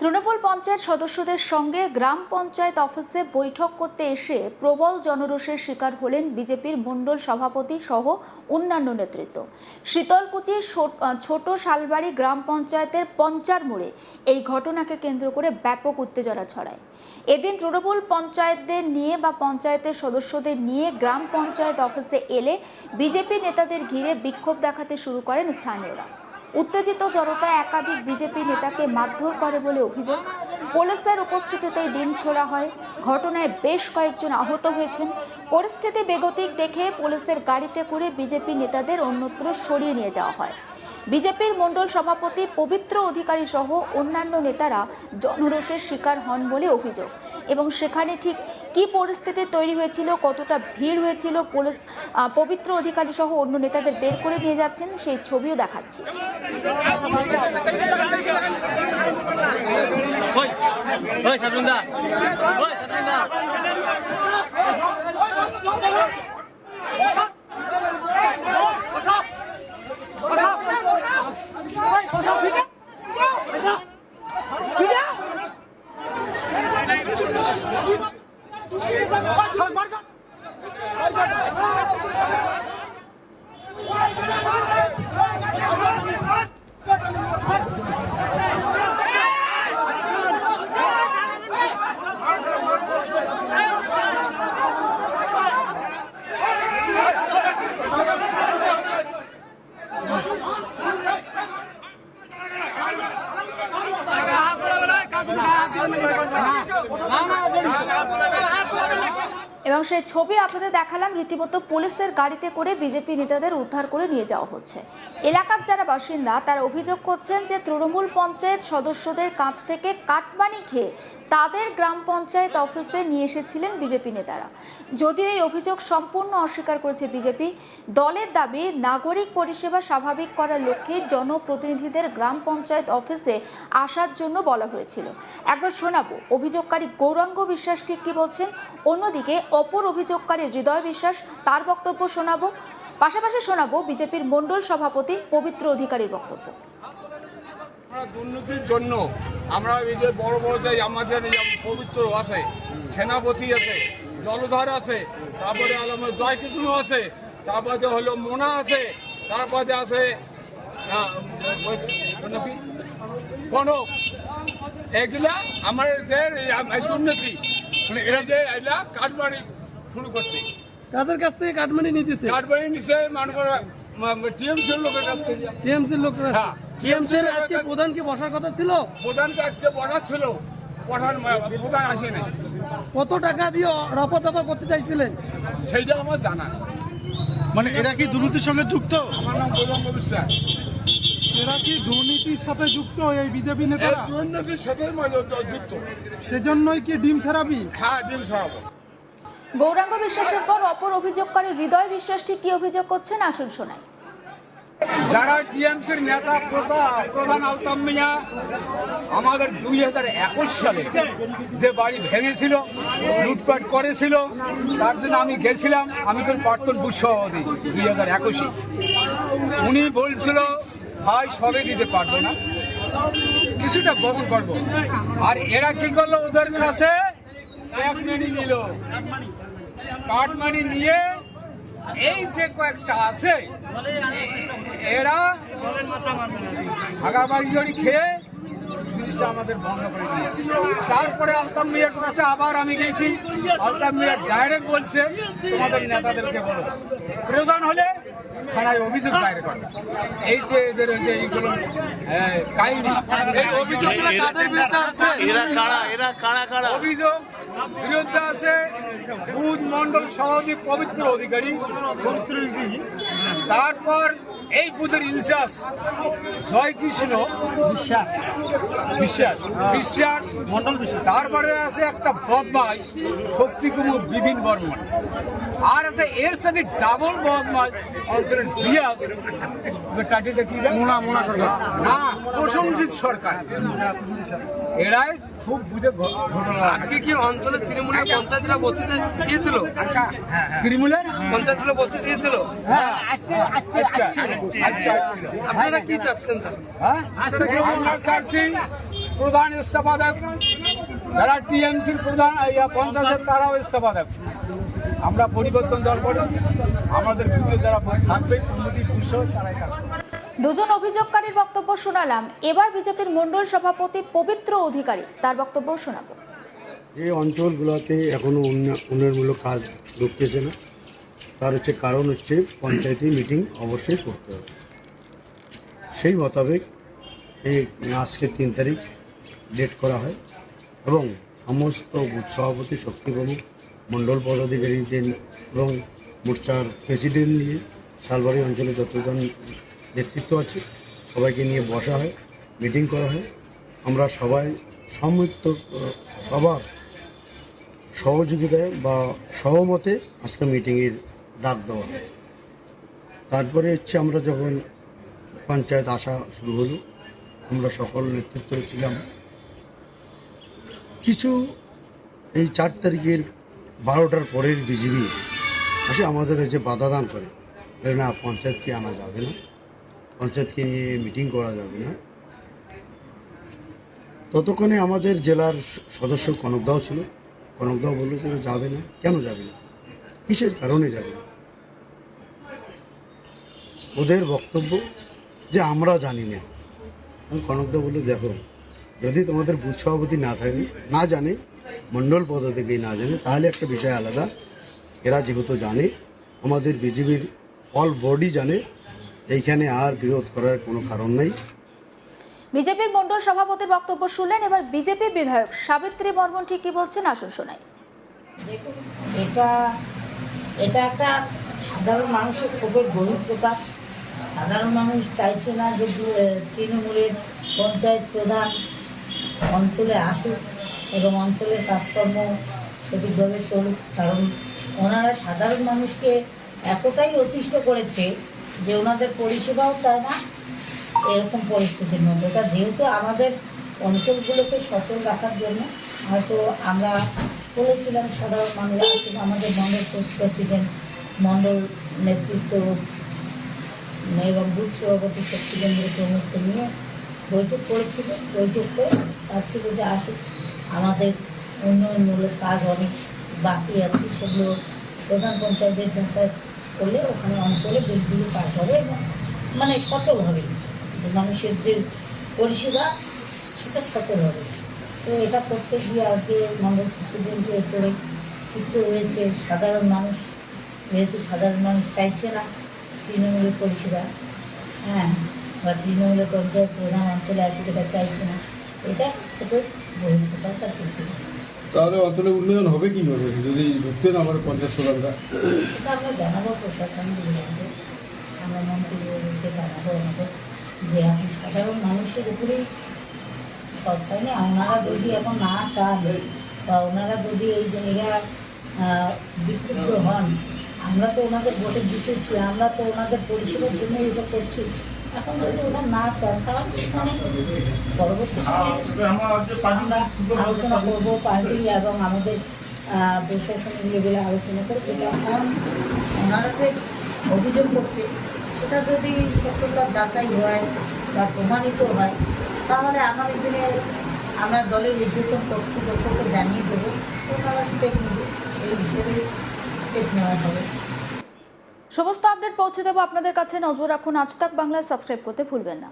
তৃণমূল পঞ্চায়েত সদস্যদের সঙ্গে গ্রাম পঞ্চায়েত অফিসে বৈঠক করতে এসে প্রবল জনরোষের শিকার হলেন বিজেপির মণ্ডল সভাপতি সহ অন্যান্য নেতৃত্ব। শীতলকুচির ছোট শালবাড়ি গ্রাম পঞ্চায়েতের পঞ্চার মোড়ে এই ঘটনাকে কেন্দ্র করে ব্যাপক উত্তেজনা ছড়ায়। এদিন তৃণমূল পঞ্চায়েতদের নিয়ে বা পঞ্চায়েতের সদস্যদের নিয়ে গ্রাম পঞ্চায়েত অফিসে এলে বিজেপি নেতাদের ঘিরে বিক্ষোভ দেখাতে শুরু করেন স্থানীয়রা। উত্তেজিত জনতা একাধিক বিজেপি নেতাকে মারধর করে বলে অভিযোগ। পুলিশের উপস্থিতিতে ডিম ছোড়া হয়। ঘটনায় বেশ কয়েকজন আহত হয়েছেন। পরিস্থিতি বেগতিক দেখে পুলিশের গাড়িতে করে বিজেপি নেতাদের অন্যত্র সরিয়ে নিয়ে যাওয়া হয়। বিজেপির মণ্ডল সভাপতি পবিত্র অধিকারী সহ অন্যান্য নেতারা জনরোষের শিকার হন বলে অভিযোগ। এবং সেখানে ঠিক কি পরিস্থিতি তৈরি হয়েছিল, কতটা ভিড় হয়েছিল, পুলিশ পবিত্র অধিকারী সহ অন্য নেতাদের বের করে নিয়ে যাচ্ছেন সেই ছবিও দেখাচ্ছি। এবং সেই ছবি আপনাদের দেখালাম। রীতিমতো পুলিশের গাড়িতে করে বিজেপি নেতাদের উদ্ধার করে নিয়ে যাওয়া হচ্ছে। এলাকার যারা বাসিন্দা তারা অভিযোগ করছেন যে তৃণমূল পঞ্চায়েত সদস্যদের কাছ থেকে কাটমানি খেয়ে তাদের গ্রাম পঞ্চায়েত অফিসে নিয়ে এসেছিলেন বিজেপি নেতারা। যদিও এই অভিযোগ সম্পূর্ণ অস্বীকার করেছে বিজেপি। দলের দাবি, নাগরিক পরিষেবা স্বাভাবিক করার লক্ষ্যে জনপ্রতিনিধিদের গ্রাম পঞ্চায়েত অফিসে আসার জন্য বলা হয়েছিল। একবার শোনাবো অভিযোগকারী গৌরাঙ্গ বিশ্বাস ঠিক কি বলছেন, অন্যদিকে অপর অভিযোগকারী হৃদয় বিশ্বাস তার বক্তব্য শোনাবো। পাশাপাশি শোনাবো বিজেপির মণ্ডল সভাপতি পবিত্র অধিকারীর বক্তব্য। দুর্নীতির জন্য আমরা এই যে বড় বড় যে আমাদের পবিত্র আছে, সেনাপতি আছে, জলধার আছে, তারপরে আমাদের জয়কৃষ্ণ আছে, তারপরে হলো মোনা আছে, তারপরে আছে কনক। এগুলা আমাদের দুর্নীতি, এরা যে এগুলা কাটমানি শুরু করছে। কাদের কাছ থেকে কাটমানি নিতেছে? কাটমানি নিচ্ছে মানে টিএমসির লোকের কাছ থেকে। টিএমসির লোকের? হ্যাঁ। টিএমসির আজকে প্রধানকে বসার কথা ছিল? প্রধানকে আজকে বসা ছিল, প্রধান আসে নাই। কত টাকা দিয়ে রফাদফা করতে চাইছিলেন সেইটা আমার জানা নেই। মানে এরা কি দুর্নীতির সঙ্গে যুক্ত? আমার নাম গৌরাঙ্গ বিশ্বাস। এরা কি দুর্নীতির সাথে যুক্ত? এই বিজেপি নেতারা দুর্নীতির সাথে যুক্ত, সেজন্যই কি ডিম থেরাপি? হ্যাঁ, ডিম ছড়াবো। গৌরাঙ্গ বিশ্বাসের পর অপর অভিযোগকারী হৃদয় বিশ্বাস ঠিক কি অভিযোগ করছেন আসুন শোনাই। যারা টিএমসির নেতা প্রধান আলতাম মিয়া আমাদের 2021 সালে যে বাড়ি ভেঙেছিল, লুটপাট করেছিল, তার জন্য আমি গেছিলাম। আমি তো প্রাক্তন বুথ সভাপতি 2021। উনি বলছিল ভাই সবে দিতে পারবো না, কিছুটা বহন করবো। আর এরা কি করলো, ওদের কাছে কাটমানি নিল। কাটমানি নিয়ে এই যে কয়েকটা আছে এরা ভাগাভাগি খেয়ে জিনিসটা আমাদের বন্ধ করে দিয়েছে। তারপরে আলতাম মিয়ার কাছে আবার আমি গেছি। আলতাম মিয়া ডাইরেক্ট বলছে তোমাদের নেতাদেরকে বলো, প্রয়োজন হলে থানায় অভিযোগ দায়ের করে। এই যে এদের হচ্ছে এইগুলো কাহিনী, এই অভিযোগগুলো কাদের বিরুদ্ধে আছে? অভিযোগ বিরুদ্ধে আছে বুথ মণ্ডল সভাপতি পবিত্র অধিকারী, তারপর এই বুথের ইনচার্জ জয়কৃষ্ণ বিশ্বাস মণ্ডল বিশ্বাস, তারপরে আছে একটা বদমাস শক্তিকুমার বিপিন বর্মন, আর একটা এর সাথে ডাবল বদমাস অঞ্চলের জিয়াস না প্রসেনজিৎ সরকার। এরাই খুব বুঝে ঘটনা। আজকে কি অঞ্চলের তৃণমূলের পঞ্চায়েতরা বসতে চেয়েছিল? তৃণমূলের পঞ্চায়েতগুলো বসতে চেয়েছিল? আচ্ছা, আপনারা কি চাচ্ছেন? আমরা চাচ্ছি প্রধান ইস্তফা দেয়, যারা টিএমসির প্রধান পঞ্চায়েতের তারাও ইস্তফা দেয়। আমরা পরিবর্তন দল করেছি, আমাদের বিরুদ্ধে যারা থাকবে কমিটি খুশি তারাই কাজ করবে। দুজন অভিযোগকারীর বক্তব্য শোনালাম, এবার বিজেপির মণ্ডল সভাপতি পবিত্র অধিকারী তার বক্তব্য শোনাবো। যে অঞ্চলগুলোতে এখনও উন্নয়নমূলক কাজ ঢুকতেছে না, তার কারণ হচ্ছে পঞ্চায়েতে মিটিং অবশ্যই করতে হবে। সেই মোতাবেক এই আজকে 3 তারিখ ডেট করা হয় এবং সমস্ত বুথ সভাপতি, শক্তি প্রমুখ, মণ্ডল পদাধিকারীদের এবং মোর্চার প্রেসিডেন্ট নিয়ে শালবাড়ি অঞ্চলে যতজন নেতৃত্ব আছে সবাইকে নিয়ে বসা হয়, মিটিং করা হয়। আমরা সবাই সম্মিলিত সবার সহযোগিতায় বা সহমতে আজকে মিটিংয়ের ডাক দেওয়া হয়। তারপরে হচ্ছে আমরা যখন পঞ্চায়েত আসা শুরু হলো, আমরা সকল নেতৃত্ব ছিলাম। কিছু এই 4 তারিখের 12টার পরের বিজেপি আসে আমাদের হচ্ছে বাধা দান করে, না পঞ্চায়েতকে আনা যাবে না, পঞ্চায়েতকে নিয়ে মিটিং করা যাবে না। ততক্ষণে আমাদের জেলার সদস্য কনকদাও ছিল, কনকদাও বললো যে যাবে না। কেন যাবে না, কিসের কারণে যাবে না? ওদের বক্তব্য যে আমরা জানি না। কনকদা বললো, দেখো, যদি তোমাদের বুথ সভাপতি না জানে, মণ্ডল পদাধিকারী না জানে, তাহলে একটা বিষয় আলাদা। এরা যেহেতু জানে, আমাদের বিজেপির অল বডি জানে, এইখানে আর বিরোধ করার কোনো কারণ নেই। বিজেপির মণ্ডল সভাপতির বক্তব্য শুনলেন, এবার বিজেপি বিধায়ক সাবিত্রী বর্মন ঠিক কি বলছেন আসুন শোনাই। দেখুন, এটা একটা সাধারণ মানুষের ক্ষোভের বহিঃপ্রকাশ। সাধারণ মানুষ চাইছে না যে তৃণমূলের পঞ্চায়েত প্রধান অঞ্চলে আসুক এবং অঞ্চলের কাজকর্ম সঠিকভাবে চলুক, কারণ ওনারা সাধারণ মানুষকে এতটাই অতিষ্ঠ করেছে যে ওনাদের পরিষেবাও চায় না এরকম পরিস্থিতির মধ্যে। তা যেহেতু আমাদের অঞ্চলগুলোকে সচল রাখার জন্য হয়তো আমরা বলেছিলাম সাধারণ মানুষ আসুক, আমাদের মণ্ডল প্রেসিডেন্ট, মণ্ডল নেতৃত্ব এবং বুথ সভাপতি, শক্তি কেন্দ্রের প্রমুখকে নিয়ে বৈঠক করেছিল। বৈঠক করে তার ছিল যে আসুক, আমাদের উন্নয়নমূলক কাজ অনেক বাকি আছে, সেগুলো প্রধান পঞ্চায়েতের যাতায়াত করলে ওখানে অঞ্চলে বিলগুলো পাস হবে এবং মানে সচল হবে, মানুষের যে পরিষেবা সেটা সচল হবে। তো এটা করতে গিয়ে আজকে মণ্ডল প্রেসিডেন্টের উপরে ক্ষিপ্ত হয়েছে সাধারণ মানুষ, যেহেতু সাধারণ মানুষ চাইছে না তৃণমূলের পরিষেবা, বা তৃণমূলের পঞ্চায়েত প্রধান অঞ্চলে আসে যেটা চাইছে না, এটা ওদের বহিঃপ্রকাশ আর কিছু। তাহলে অঞ্চলে উন্নয়ন হবে কীভাবে যদি ঢুকতে না পারে পঞ্চায়েত প্রধানরা? এটা আমরা জানাবো প্রশাসন বিভাগকে, আমরা মন্ত্রীদেরকে জানাবো আমাদের যে এখন সাধারণ মানুষের উপরেই সরকার নেই। ওনারা যদি এখন না চান বা ওনারা যদি এই জায়গা বিক্ষুব্ধ হন, আমরা তো ওনাদের ভোটে জিতেছি, আমরা তো ওনাদের পরিষেবার জন্য এটা করছি। এখন যদি ওরা না চান তাহলে সেখানে পরবর্তী আমরা আলোচনা করবো পার্টি এবং আমাদের প্রশাসনিক লেভেলে আলোচনা করে। এখন ওনারা যে অভিযোগ করছে সেটা যদি সত্যতা যাচাই হয় বা প্রমাণিত হয়, তাহলে আগামী দিনে আমরা দলের উদ্বোধন কর্তৃপক্ষকে জানিয়ে দেবো, ওনারা স্টেপ নেবে, সেই হিসেবে স্টেপ নেওয়া হবে। সমস্ত আপডেট পৌঁছে দেবো আপনাদের কাছে, নজর রাখুন আজ তাক বাংলা, সাবস্ক্রাইব করতে ভুলবেন না।